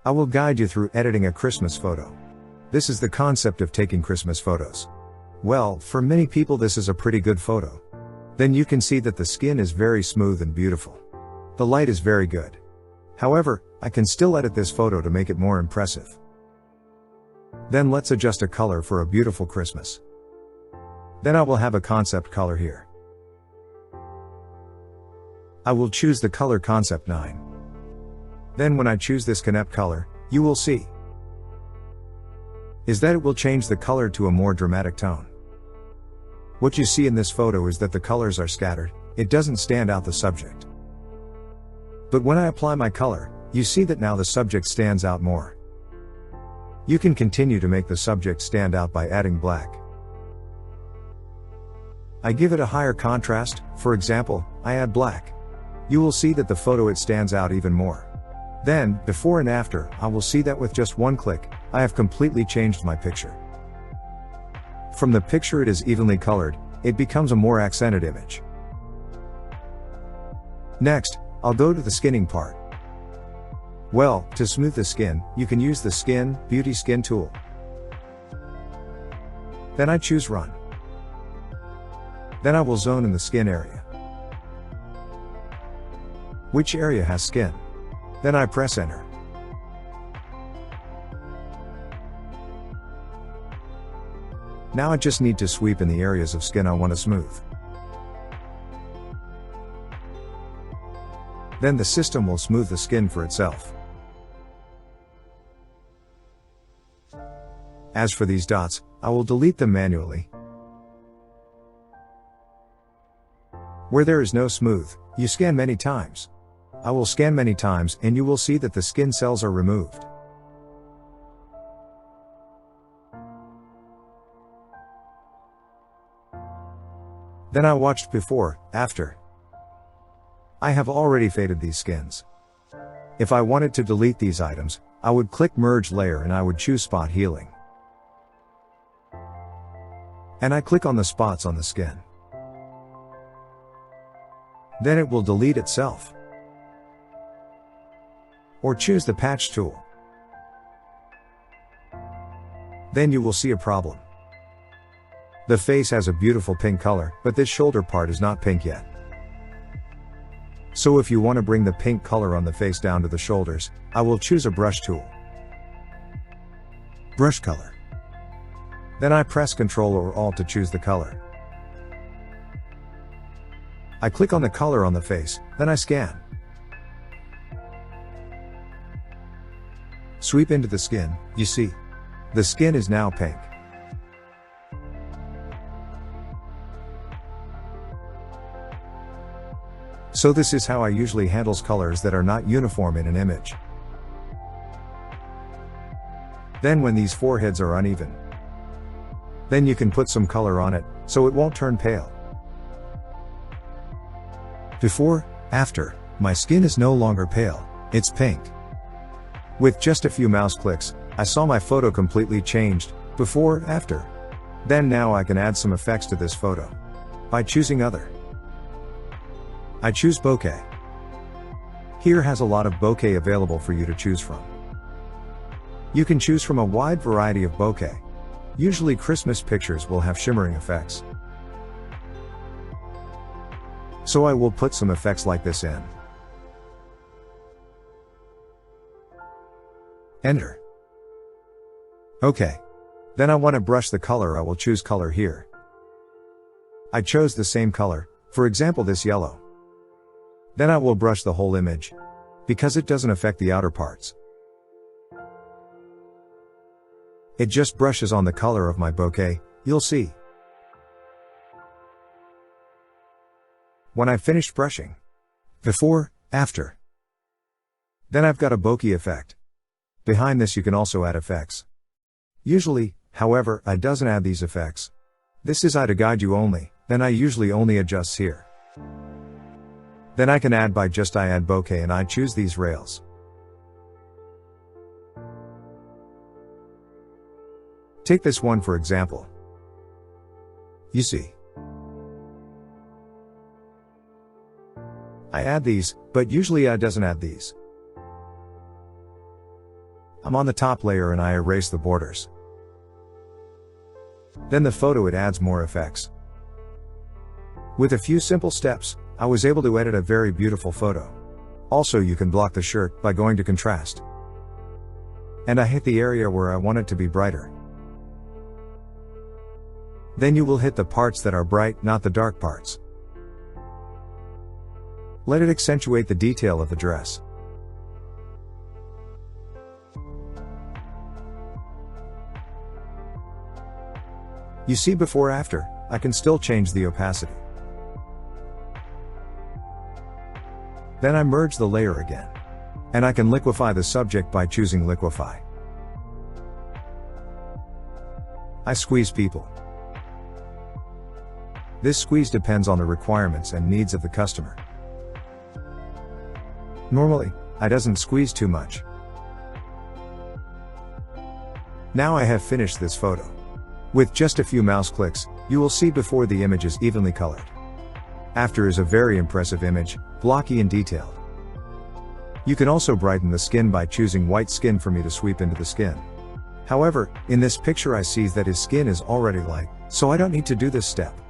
I will guide you through editing a Christmas photo. This is the concept of taking Christmas photos. Well, for many people this is a pretty good photo. Then you can see that the skin is very smooth and beautiful. The light is very good. However, I can still edit this photo to make it more impressive. Then let's adjust a color for a beautiful Christmas. Then I will have a concept color here. I will choose the color Concept 9. Then when I choose this Connect color, you will see is that it will change the color to a more dramatic tone. What you see in this photo is that the colors are scattered, it doesn't stand out the subject. But when I apply my color, you see that now the subject stands out more. You can continue to make the subject stand out by adding black. I give it a higher contrast, for example, I add black. You will see that the photo it stands out even more. Then, before and after, I will see that with just one click, I have completely changed my picture. From the picture it is evenly colored, it becomes a more accented image. Next, I'll go to the skinning part. Well, to smooth the skin, you can use the Beauty Skin tool. Then I choose Run. Then I will zone in the skin area. Which area has skin? Then I press Enter. Now I just need to sweep in the areas of skin I want to smooth. Then the system will smooth the skin for itself. As for these dots, I will delete them manually. Where there is no smooth, you scan many times. I will scan many times and you will see that the skin cells are removed. Then I watched before, after. I have already faded these skins. If I wanted to delete these items, I would click Merge Layer and I would choose Spot Healing. And I click on the spots on the skin. Then it will delete itself. Or choose the Patch tool. Then you will see a problem. The face has a beautiful pink color, but this shoulder part is not pink yet. So if you want to bring the pink color on the face down to the shoulders, I will choose a brush tool. Brush color. Then I press Ctrl or Alt to choose the color. I click on the color on the face, then I scan. Sweep into the skin, you see. The skin is now pink. So this is how I usually handles colors that are not uniform in an image. Then when these foreheads are uneven, then you can put some color on it, so it won't turn pale. Before, after, my skin is no longer pale, it's pink. With just a few mouse clicks, I saw my photo completely changed, before, after. Then now I can add some effects to this photo. By choosing Other. I choose Bokeh. Here has a lot of bokeh available for you to choose from. You can choose from a wide variety of bokeh. Usually Christmas pictures will have shimmering effects. So I will put some effects like this in. Enter. Okay. Then I want to brush the color, I will choose Color here. I chose the same color, for example this yellow. Then I will brush the whole image, because it doesn't affect the outer parts. It just brushes on the color of my bokeh, you'll see. When I finished brushing, before, after, then I've got a bokeh effect. Behind this you can also add effects. Usually, however, I doesn't add these effects. This is to guide you only, then I usually only adjusts here. Then I can add by just I add bokeh and I choose these rails. Take this one for example. You see. I add these, but usually I doesn't add these. I'm on the top layer and I erase the borders. Then the photo, it adds more effects. With a few simple steps, I was able to edit a very beautiful photo. Also, you can block the shirt by going to contrast. And I hit the area where I want it to be brighter. Then you will hit the parts that are bright, not the dark parts. Let it accentuate the detail of the dress. You see, before after, I can still change the opacity. Then I merge the layer again. And I can liquefy the subject by choosing liquefy. I squeeze people. This squeeze depends on the requirements and needs of the customer. Normally, I doesn't squeeze too much. Now I have finished this photo. With just a few mouse clicks, you will see before the image is evenly colored. After is a very impressive image, blocky and detailed. You can also brighten the skin by choosing white skin for me to sweep into the skin. However, in this picture I see that his skin is already light, so I don't need to do this step.